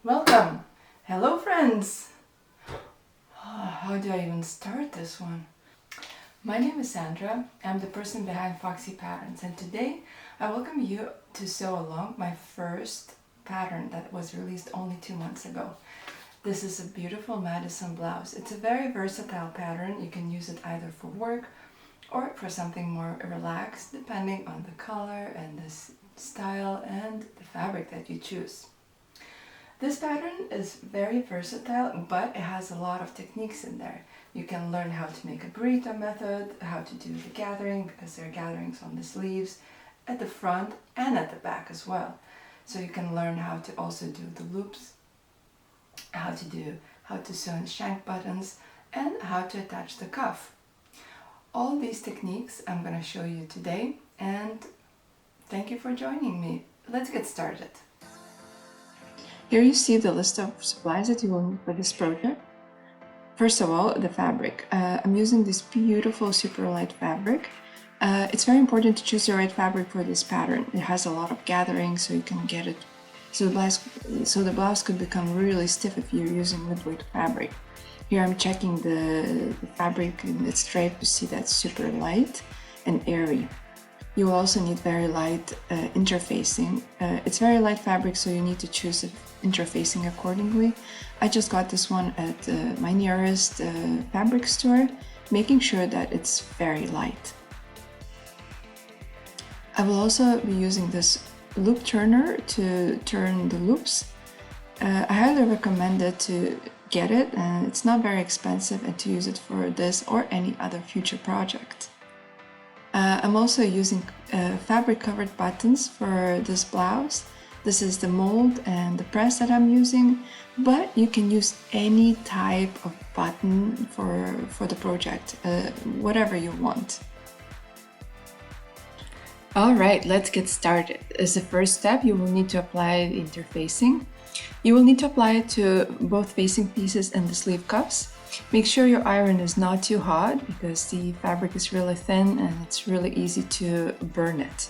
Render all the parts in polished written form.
Welcome! Hello friends! How do I even start this one? My name is Sandra. I'm the person behind Foxy Patterns, and today I welcome you to sew along my first pattern that was released only 2 months ago. This is a beautiful Madison blouse. It's a very versatile pattern. You can use it either for work or for something more relaxed, depending on the color and the style and the fabric that you choose. This pattern is very versatile, but it has a lot of techniques in there. You can learn how to make a burrito method, how to do the gathering, because there are gatherings on the sleeves, at the front and at the back as well. So you can learn how to also do the loops, how to sew in shank buttons, and how to attach the cuff. All these techniques I'm going to show you today, and thank you for joining me. Let's get started. Here you see the list of supplies that you will need for this project. First of all, the fabric. I'm using this beautiful super light fabric. It's very important to choose the right fabric for this pattern. It has a lot of gathering, so you can get it. So the blouse could become really stiff if you're using midweight fabric. Here I'm checking the fabric in its drape to see that's super light and airy. You will also need very light interfacing. It's very light fabric, so you need to choose the interfacing accordingly. I just got this one at my nearest fabric store, making sure that it's very light. I will also be using this loop turner to turn the loops. I highly recommend it to get it, and it's not very expensive, and to use it for this or any other future project. I'm also using fabric covered buttons for this blouse. This is the mold and the press that I'm using, but you can use any type of button for the project, whatever you want. Alright, let's get started. As the first step, you will need to apply the interfacing. You will need to apply it to both facing pieces and the sleeve cuffs. Make sure your iron is not too hot, because the fabric is really thin and it's really easy to burn it.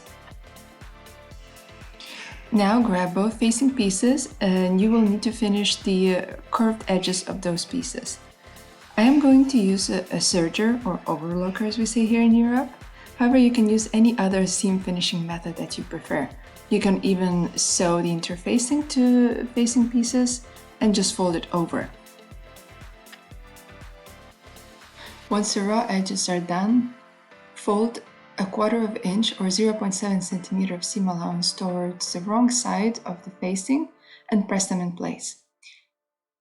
Now grab both facing pieces, and you will need to finish the curved edges of those pieces. I am going to use a serger or overlocker, as we say here in Europe. However, you can use any other seam finishing method that you prefer. You can even sew the interfacing to facing pieces and just fold it over. Once the raw edges are done, fold 1/4 inch or 0.7 centimeter of seam allowance towards the wrong side of the facing and press them in place.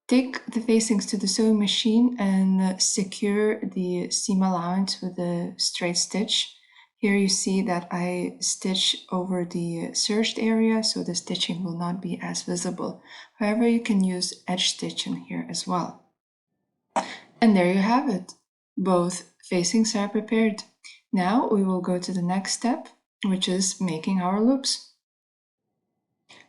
Take the facings to the sewing machine and secure the seam allowance with a straight stitch. Here you see that I stitch over the serged area, so the stitching will not be as visible. However, you can use edge stitch in here as well. And there you have it. Both facings are prepared. Now we will go to the next step, which is making our loops.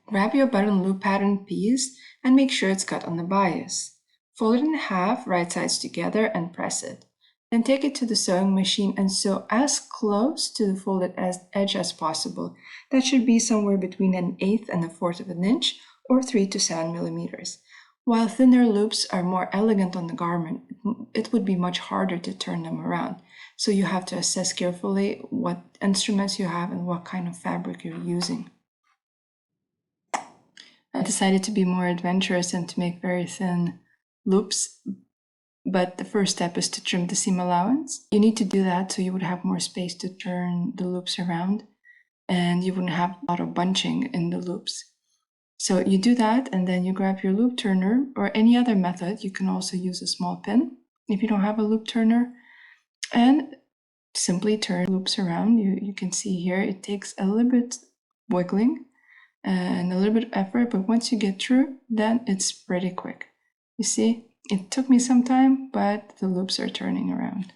Grab your button loop pattern piece and make sure it's cut on the bias. Fold it in half, right sides together, and press it. Then take it to the sewing machine and sew as close to the folded edge as possible. That should be somewhere between 1/8 and 1/4 inch, or 3 to 7 millimeters. While thinner loops are more elegant on the garment, it would be much harder to turn them around. So you have to assess carefully what instruments you have and what kind of fabric you're using. I decided to be more adventurous and to make very thin loops, but the first step is to trim the seam allowance. You need to do that so you would have more space to turn the loops around, and you wouldn't have a lot of bunching in the loops. So you do that, and then you grab your loop turner or any other method. You can also use a small pin if you don't have a loop turner, and simply turn loops around. You can see here it takes a little bit wiggling and a little bit of effort, but once you get through, then it's pretty quick. You see, it took me some time, but the loops are turning around.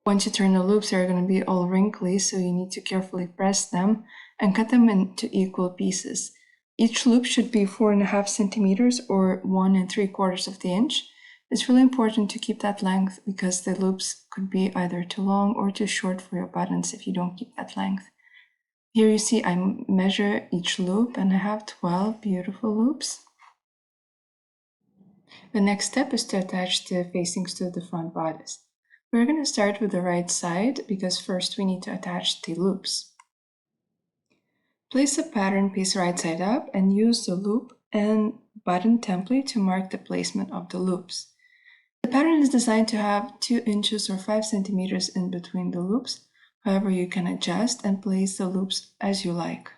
Once you turn the loops, they're going to be all wrinkly, so you need to carefully press them and cut them into equal pieces. Each loop should be 4.5 centimeters or 1 3/4 of the inch. It's really important to keep that length, because the loops could be either too long or too short for your buttons if you don't keep that length. Here you see I measure each loop and I have 12 beautiful loops. The next step is to attach the facings to the front bodice. We're going to start with the right side because first we need to attach the loops. Place the pattern piece right side up and use the loop and button template to mark the placement of the loops. The pattern is designed to have 2 inches or 5 centimeters in between the loops. However, you can adjust and place the loops as you like.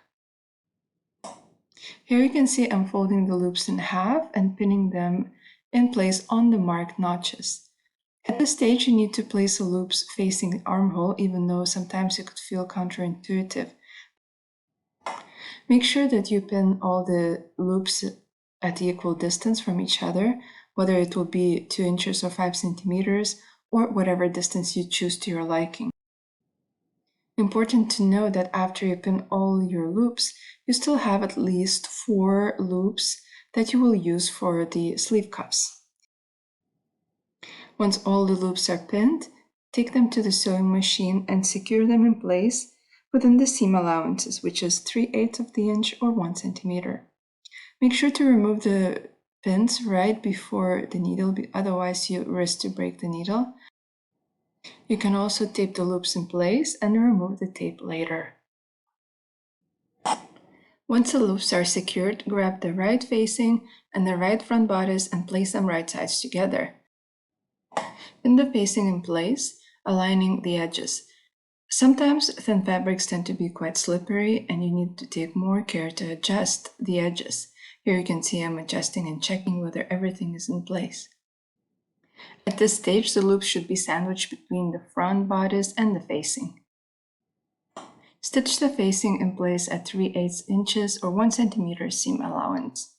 Here you can see I'm folding the loops in half and pinning them in place on the marked notches. At this stage, you need to place the loops facing the armhole, even though sometimes it could feel counterintuitive. Make sure that you pin all the loops at equal distance from each other, whether it will be 2 inches or 5 centimeters, or whatever distance you choose to your liking. Important to know that after you pin all your loops, you still have at least 4 loops that you will use for the sleeve cuffs. Once all the loops are pinned, take them to the sewing machine and secure them in place within the seam allowances, which is 3/8 of the inch or 1 centimeter. Make sure to remove the pins right before the needle, otherwise you risk to break the needle. You can also tape the loops in place and remove the tape later. Once the loops are secured, grab the right facing and the right front bodice and place them right sides together. Pin the facing in place, aligning the edges. Sometimes thin fabrics tend to be quite slippery and you need to take more care to adjust the edges. Here you can see I'm adjusting and checking whether everything is in place. At this stage, the loops should be sandwiched between the front bodice and the facing. Stitch the facing in place at 3/8 inches or 1 centimeter seam allowance.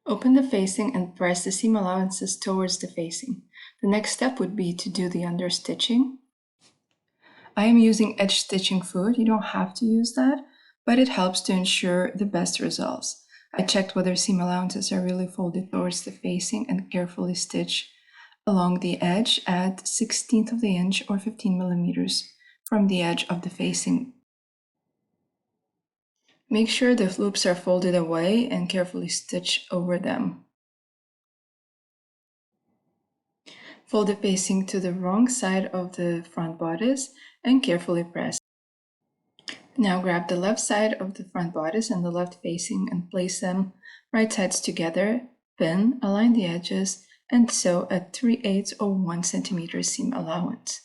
Open the facing and press the seam allowances towards the facing. The next step would be to do the understitching. I am using edge stitching foot. You don't have to use that, but it helps to ensure the best results. I checked whether seam allowances are really folded towards the facing and carefully stitch along the edge at 1/16 of the inch or 15 millimeters from the edge of the facing. Make sure the loops are folded away and carefully stitch over them. Fold the facing to the wrong side of the front bodice and carefully press. Now grab the left side of the front bodice and the left facing and place them right sides together, pin, align the edges, and sew at 3/8 or 1 centimeter seam allowance.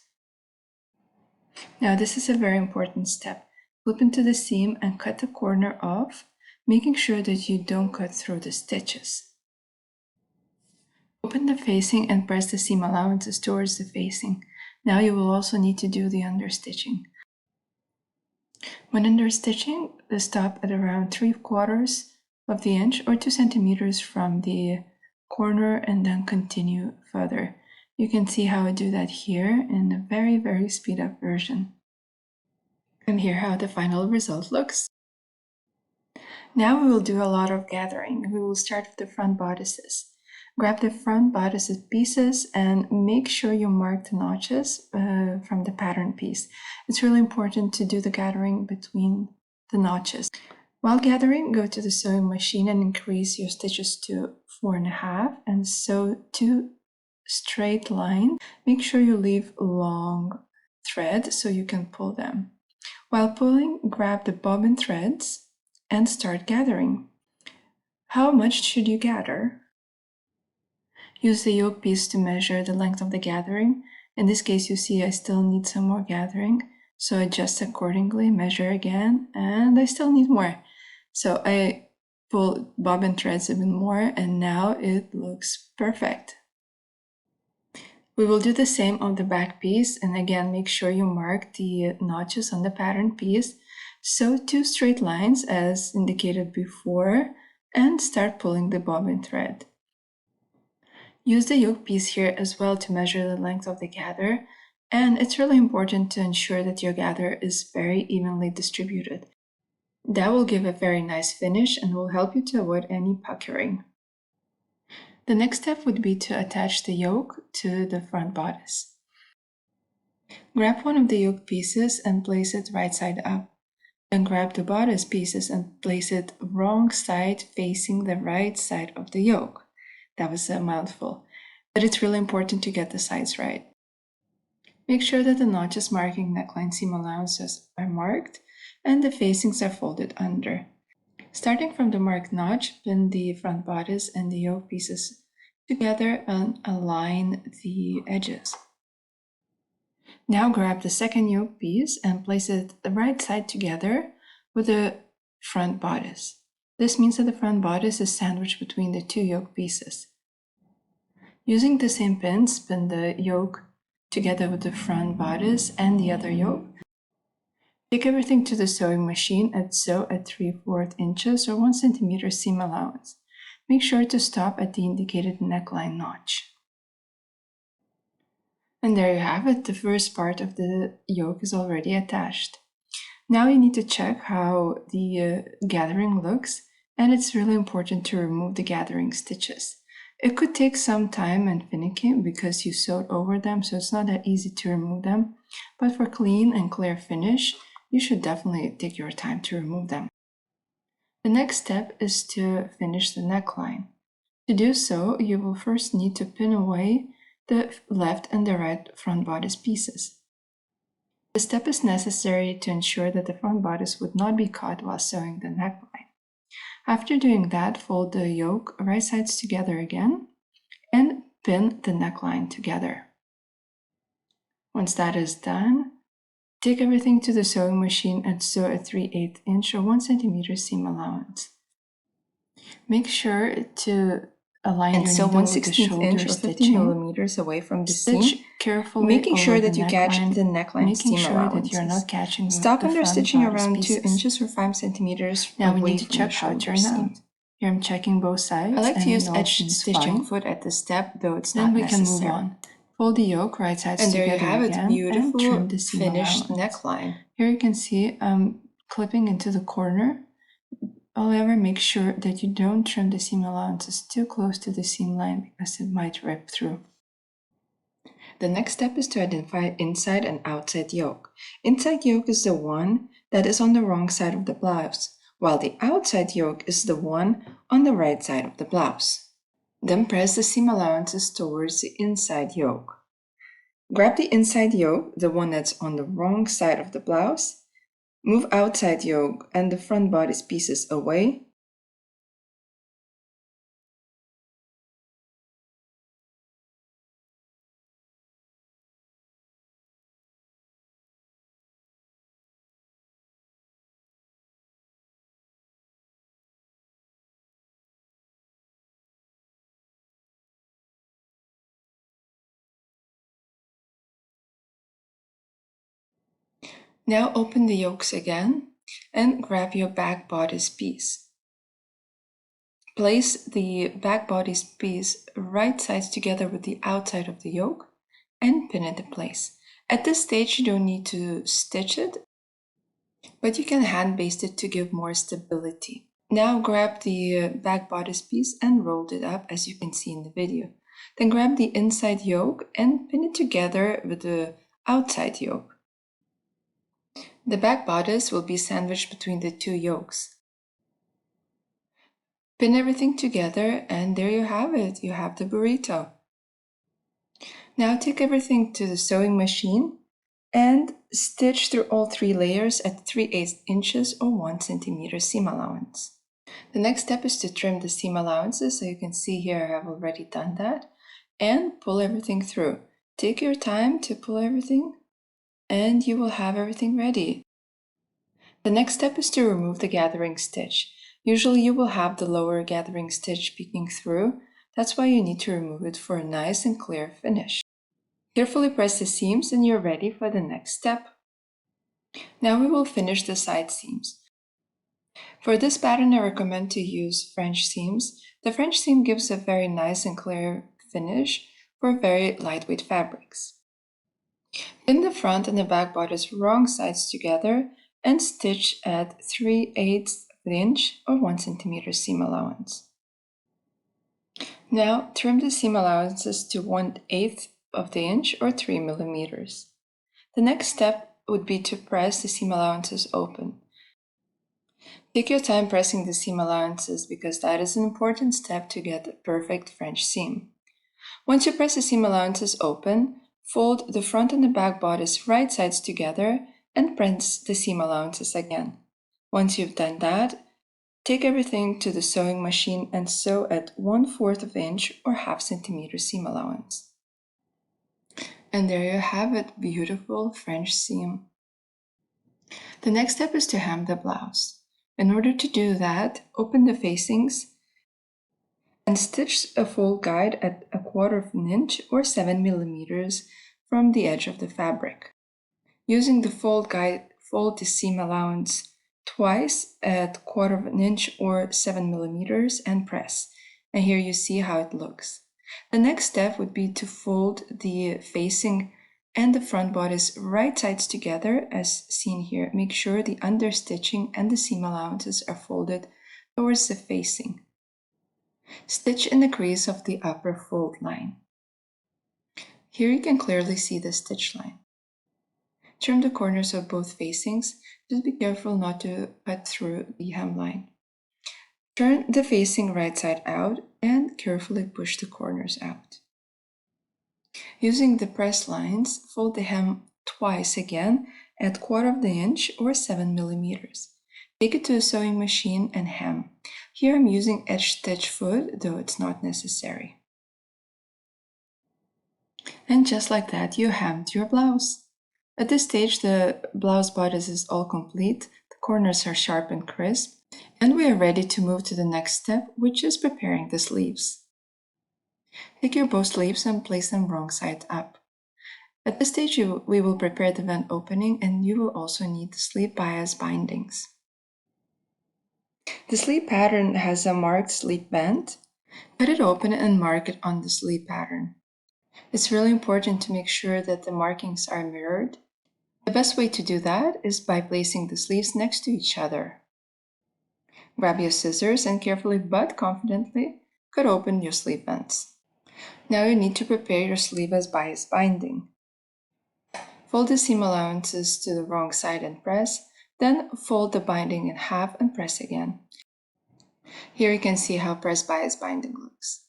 Now this is a very important step. Flip into the seam and cut the corner off, making sure that you don't cut through the stitches. Open the facing and press the seam allowances towards the facing. Now you will also need to do the understitching. When understitching, stop at around 3/4 of the inch or 2 centimeters from the corner and then continue further. You can see how I do that here in a very, very speed up version. And here how the final result looks. Now we will do a lot of gathering. We will start with the front bodices. Grab the front bodice pieces and make sure you mark the notches from the pattern piece. It's really important to do the gathering between the notches. While gathering, go to the sewing machine and increase your stitches to 4.5 and sew 2 straight lines. Make sure you leave long thread so you can pull them. While pulling, grab the bobbin threads and start gathering. How much should you gather? Use the yoke piece to measure the length of the gathering. In this case, you see I still need some more gathering, so adjust accordingly, measure again, and I still need more. So I pull bobbin threads even more, and now it looks perfect. We will do the same on the back piece, and again, make sure you mark the notches on the pattern piece. Sew 2 straight lines as indicated before, and start pulling the bobbin thread. Use the yoke piece here as well to measure the length of the gather, and it's really important to ensure that your gather is very evenly distributed. That will give a very nice finish and will help you to avoid any puckering. The next step would be to attach the yoke to the front bodice. Grab one of the yoke pieces and place it right side up. And grab the bodice pieces and place it wrong side facing the right side of the yoke. That was a mouthful, but it's really important to get the sides right. Make sure that the notches marking neckline seam allowances are marked and the facings are folded under. Starting from the marked notch, pin the front bodice and the yoke pieces together and align the edges. Now grab the second yoke piece and place it the right side together with the front bodice. This means that the front bodice is sandwiched between the two yoke pieces. Using the same pins, pin the yoke together with the front bodice and the other yoke. Take everything to the sewing machine and sew at 3/4 inches or 1 centimeter seam allowance. Make sure to stop at the indicated neckline notch. And there you have it, the first part of the yoke is already attached. Now you need to check how the gathering looks, and it's really important to remove the gathering stitches. It could take some time and finicky because you sewed over them, so it's not that easy to remove them, but for clean and clear finish, you should definitely take your time to remove them. The next step is to finish the neckline. To do so, you will first need to pin away the left and the right front bodice pieces. This step is necessary to ensure that the front bodice would not be caught while sewing the neckline. After doing that, fold the yoke right sides together again and pin the neckline together. Once that is done, take everything to the sewing machine and sew a 3/8 inch or 1 centimeter seam allowance. Make sure to align and your sew needle 1/16 with the inch shoulder or 50 stitching. millimeters away from the Stitch seam, carefully making sure over that you catch the neckline making seam sure allowances. that you're not catching Stop the under front stitching bodice around pieces. 2 inches or 5 centimeters Now we away need to from check the how it shoulder turned seam. out. Here I'm checking both sides. I like to use and it all edge seems stitching fine. foot at this step, though it's Then not we necessary. can move on. Fold the yoke right sides And there together you have it, again beautiful and trim the seam finished allowance. neckline. Here you can see I'm clipping into the corner. However, make sure that you don't trim the seam allowances too close to the seam line because it might rip through. The next step is to identify inside and outside yoke. Inside yoke is the one that is on the wrong side of the blouse, while the outside yoke is the one on the right side of the blouse. Then press the seam allowances towards the inside yoke. Grab the inside yoke, the one that's on the wrong side of the blouse. Move outside yoke and the front bodice pieces away. Now open the yokes again and grab your back bodice piece. Place the back bodice piece right sides together with the outside of the yoke and pin it in place. At this stage, you don't need to stitch it, but you can hand baste it to give more stability. Now grab the back bodice piece and roll it up as you can see in the video. Then grab the inside yoke and pin it together with the outside yoke. The back bodice will be sandwiched between the two yokes. Pin everything together and there you have it. You have the burrito. Now take everything to the sewing machine and stitch through all 3 layers at 3/8 inches or 1 centimeter seam allowance. The next step is to trim the seam allowances. So you can see here I have already done that. And pull everything through. Take your time to pull everything and you will have everything ready. The next step is to remove the gathering stitch. Usually you will have the lower gathering stitch peeking through. That's why you need to remove it for a nice and clear finish. Carefully press the seams and you're ready for the next step. Now we will finish the side seams. For this pattern I recommend to use French seams. The French seam gives a very nice and clear finish for very lightweight fabrics. Pin the front and the back bodice wrong sides together and stitch at 3/8 inch or 1 centimeter seam allowance. Now trim the seam allowances to 1/8 of the inch or 3 millimeters. The next step would be to press the seam allowances open. Take your time pressing the seam allowances because that is an important step to get a perfect French seam. Once you press the seam allowances open, fold the front and the back bodice right sides together and press the seam allowances again. Once you've done that, take everything to the sewing machine and sew at 1/4 of inch or ½ centimeter seam allowance. And there you have it, beautiful French seam. The next step is to hem the blouse. In order to do that, open the facings and stitch a fold guide at 1/4 inch or 7 millimeters from the edge of the fabric. Using the fold guide, fold the seam allowance twice at 1/4 inch or 7 millimeters and press. And here you see how it looks. The next step would be to fold the facing and the front bodice right sides together as seen here. Make sure the understitching and the seam allowances are folded towards the facing. Stitch in the crease of the upper fold line. Here you can clearly see the stitch line. Trim the corners of both facings. Just be careful not to cut through the hemline. Turn the facing right side out and carefully push the corners out. Using the press lines, fold the hem twice again at 1/4 inch or 7 millimeters. Take it to a sewing machine and hem. Here I'm using edge stitch foot, though it's not necessary. And just like that, you hemmed your blouse. At this stage, the blouse bodice is all complete, the corners are sharp and crisp, and we are ready to move to the next step, which is preparing the sleeves. Take your bow sleeves and place them wrong side up. At this stage, we will prepare the vent opening, and you will also need the sleeve bias bindings. The sleeve pattern has a marked sleeve band. Cut it open and mark it on the sleeve pattern. It's really important to make sure that the markings are mirrored. The best way to do that is by placing the sleeves next to each other. Grab your scissors and carefully but confidently cut open your sleeve vents. Now you need to prepare your sleeve as bias binding. Fold the seam allowances to the wrong side and press, then fold the binding in half and press again. Here you can see how press bias binding looks.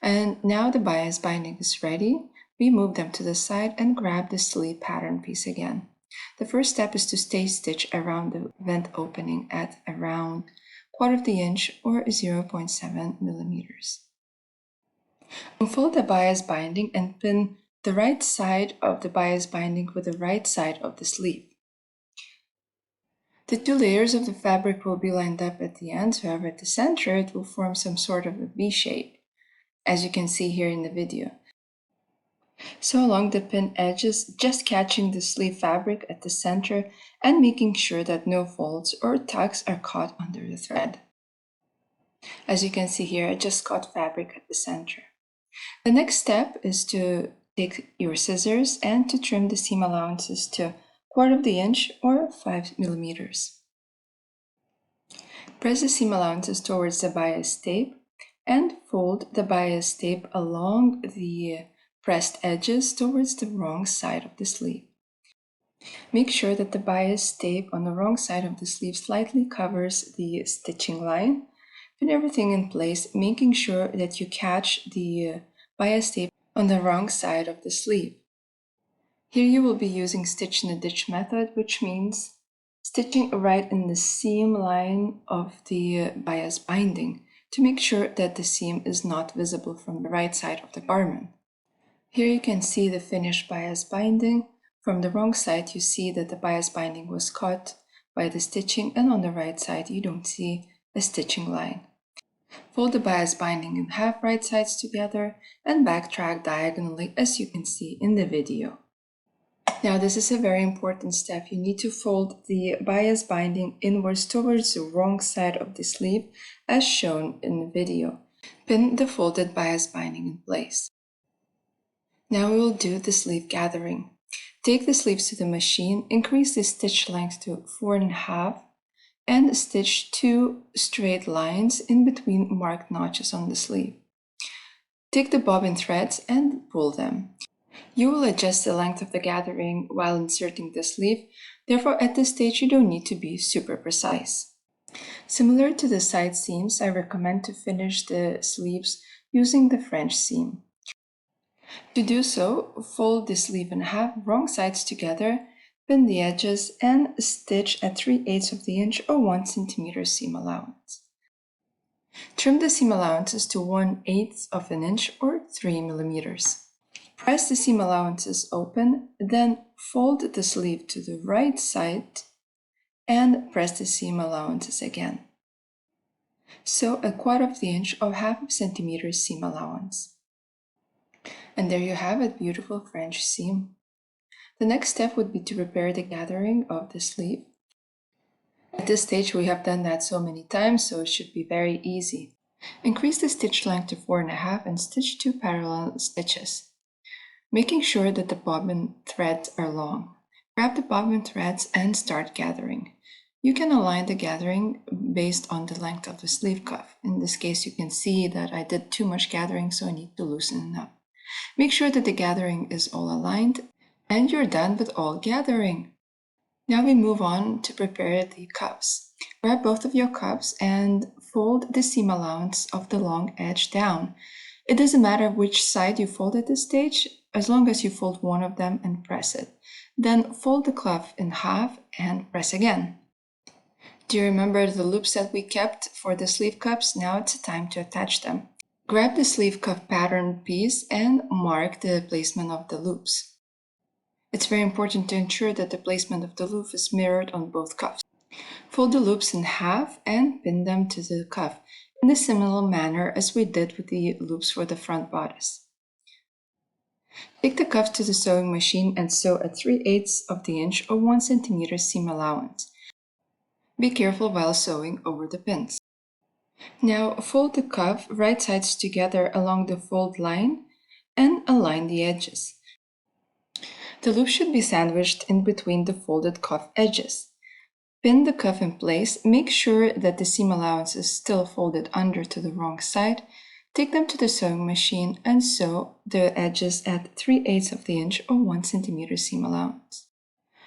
And now the bias binding is ready. We move them to the side and grab the sleeve pattern piece again. The first step is to stay stitch around the vent opening at around 1/4 inch or 0.7 millimeters. Unfold the bias binding and pin the right side of the bias binding with the right side of the sleeve. The two layers of the fabric will be lined up at the ends, however at the center it will form some sort of a V shape, as you can see here in the video. Sew along the pin edges, just catching the sleeve fabric at the center and making sure that no folds or tucks are caught under the thread. As you can see here, I just caught fabric at the center. The next step is to take your scissors and to trim the seam allowances to 1/4 inch or 5 millimeters. Press the seam allowances towards the bias tape and fold the bias tape along the pressed edges towards the wrong side of the sleeve. Make sure that the bias tape on the wrong side of the sleeve slightly covers the stitching line. Pin everything in place, making sure that you catch the bias tape on the wrong side of the sleeve. Here you will be using stitch in a ditch method, which means stitching right in the seam line of the bias binding to make sure that the seam is not visible from the right side of the garment. Here you can see the finished bias binding. From the wrong side you see that the bias binding was caught by the stitching, and on the right side you don't see a stitching line. Fold the bias binding in half right sides together and backtrack diagonally as you can see in the video. Now this is a very important step. You need to fold the bias binding inwards towards the wrong side of the sleeve as shown in the video. Pin the folded bias binding in place. Now we will do the sleeve gathering. Take the sleeves to the machine, increase the stitch length to 4.5 and stitch 2 straight lines in between marked notches on the sleeve. Take the bobbin threads and pull them. You will adjust the length of the gathering while inserting the sleeve, therefore at this stage you don't need to be super precise. Similar to the side seams, I recommend to finish the sleeves using the French seam. To do so, fold the sleeve in half, wrong sides together, pin the edges, and stitch at 3/8 of the inch or 1 centimeter seam allowance. Trim the seam allowances to 1/8 of an inch or 3 millimeters. Press the seam allowances open, then fold the sleeve to the right side and press the seam allowances again. Sew a 1/4 of the inch or 1/2 centimeter seam allowance. And there you have it, beautiful French seam. The next step would be to prepare the gathering of the sleeve. At this stage we have done that so many times, so it should be very easy. Increase the stitch length to 4.5 and stitch 2 parallel stitches, making sure that the bobbin threads are long. Grab the bobbin threads and start gathering. You can align the gathering based on the length of the sleeve cuff. In this case, you can see that I did too much gathering, so I need to loosen it up. Make sure that the gathering is all aligned, and you're done with all gathering. Now we move on to prepare the cuffs. Grab both of your cuffs and fold the seam allowance of the long edge down. It doesn't matter which side you fold at this stage, as long as you fold one of them and press it. Then fold the cuff in half and press again. Do you remember the loops that we kept for the sleeve cuffs? Now it's time to attach them. Grab the sleeve cuff pattern piece and mark the placement of the loops. It's very important to ensure that the placement of the loop is mirrored on both cuffs. Fold the loops in half and pin them to the cuff in a similar manner as we did with the loops for the front bodice. Take the cuff to the sewing machine and sew at 3/8 of the inch or 1 centimeter seam allowance. Be careful while sewing over the pins. Now fold the cuff right sides together along the fold line and align the edges. The loop should be sandwiched in between the folded cuff edges. Pin the cuff in place, make sure that the seam allowance is still folded under to the wrong side. Take them to the sewing machine and sew the edges at 3/8 of the inch or 1 centimeter seam allowance.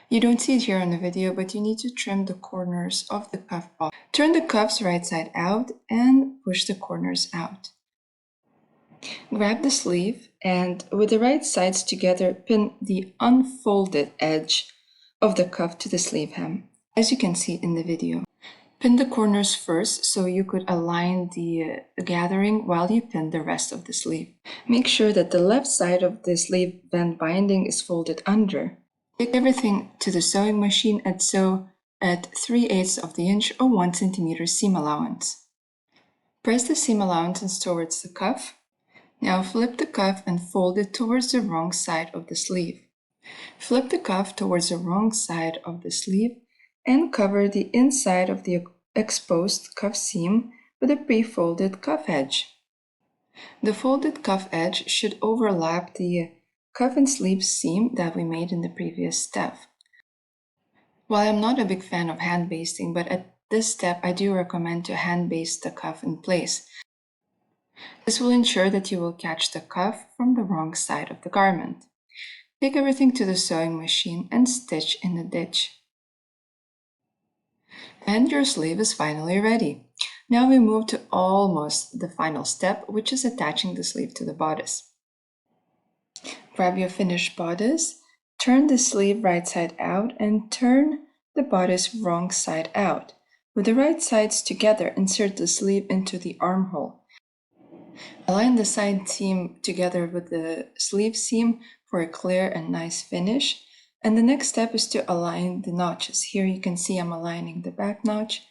You don't see it here on the video, but you need to trim the corners of the cuff off. Turn the cuffs right side out and push the corners out. Grab the sleeve and with the right sides together, pin the unfolded edge of the cuff to the sleeve hem, as you can see in the video. Pin the corners first so you could align the gathering while you pin the rest of the sleeve. Make sure that the left side of the sleeve band binding is folded under. Take everything to the sewing machine and sew at 3/8 of the inch or 1 centimeter seam allowance. Press the seam allowances towards the cuff. Now flip the cuff and fold it towards the wrong side of the sleeve. Flip the cuff towards the wrong side of the sleeve and cover the inside of the exposed cuff seam with a pre-folded cuff edge. The folded cuff edge should overlap the cuff and sleeve seam that we made in the previous step. While I'm not a big fan of hand basting, but at this step I do recommend to hand baste the cuff in place. This will ensure that you will catch the cuff from the wrong side of the garment. Take everything to the sewing machine and stitch in the ditch. And your sleeve is finally ready. Now we move to almost the final step, which is attaching the sleeve to the bodice. Grab your finished bodice, turn the sleeve right side out and turn the bodice wrong side out. With the right sides together, insert the sleeve into the armhole. Align the side seam together with the sleeve seam for a clear and nice finish. And the next step is to align the notches. Here you can see I'm aligning the back notch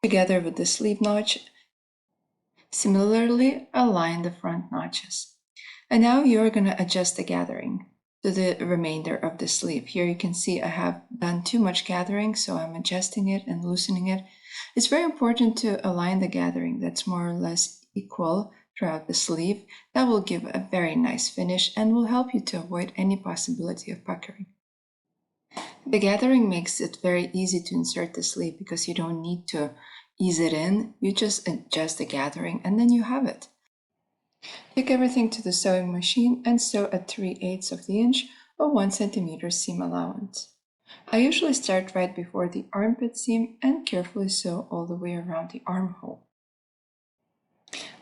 together with the sleeve notch. Similarly, align the front notches. And now you're going to adjust the gathering to the remainder of the sleeve. Here you can see I have done too much gathering, so I'm adjusting it and loosening it. It's very important to align the gathering that's more or less equal throughout the sleeve. That will give a very nice finish and will help you to avoid any possibility of puckering. The gathering makes it very easy to insert the sleeve because you don't need to ease it in. You just adjust the gathering and then you have it. Take everything to the sewing machine and sew at 3/8 of the inch or 1 centimeter seam allowance. I usually start right before the armpit seam and carefully sew all the way around the armhole.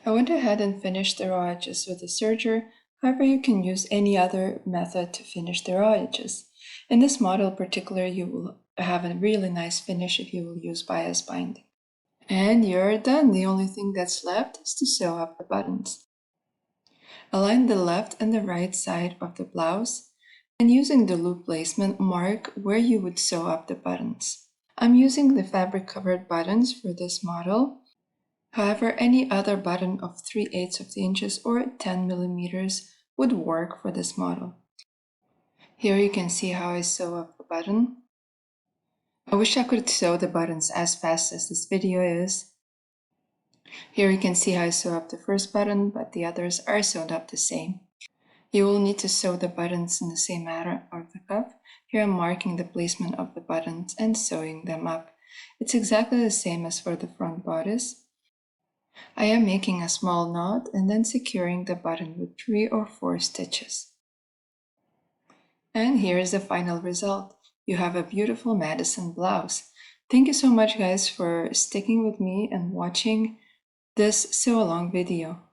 I went ahead and finished the raw edges with the serger. However, you can use any other method to finish the raw edges. In this model in particular, you will have a really nice finish if you will use bias binding. And you're done. The only thing that's left is to sew up the buttons. Align the left and the right side of the blouse, and using the loop placement, mark where you would sew up the buttons. I'm using the fabric covered buttons for this model. However, any other button of 3/8 of the inches or 10 millimeters would work for this model. Here you can see how I sew up the button. I wish I could sew the buttons as fast as this video is. Here you can see how I sew up the first button, but the others are sewn up the same. You will need to sew the buttons in the same manner of the cuff. Here I'm marking the placement of the buttons and sewing them up. It's exactly the same as for the front bodice. I am making a small knot and then securing the button with 3 or 4 stitches. And here is the final result. You have a beautiful Madison blouse. Thank you so much guys for sticking with me and watching this sew along video.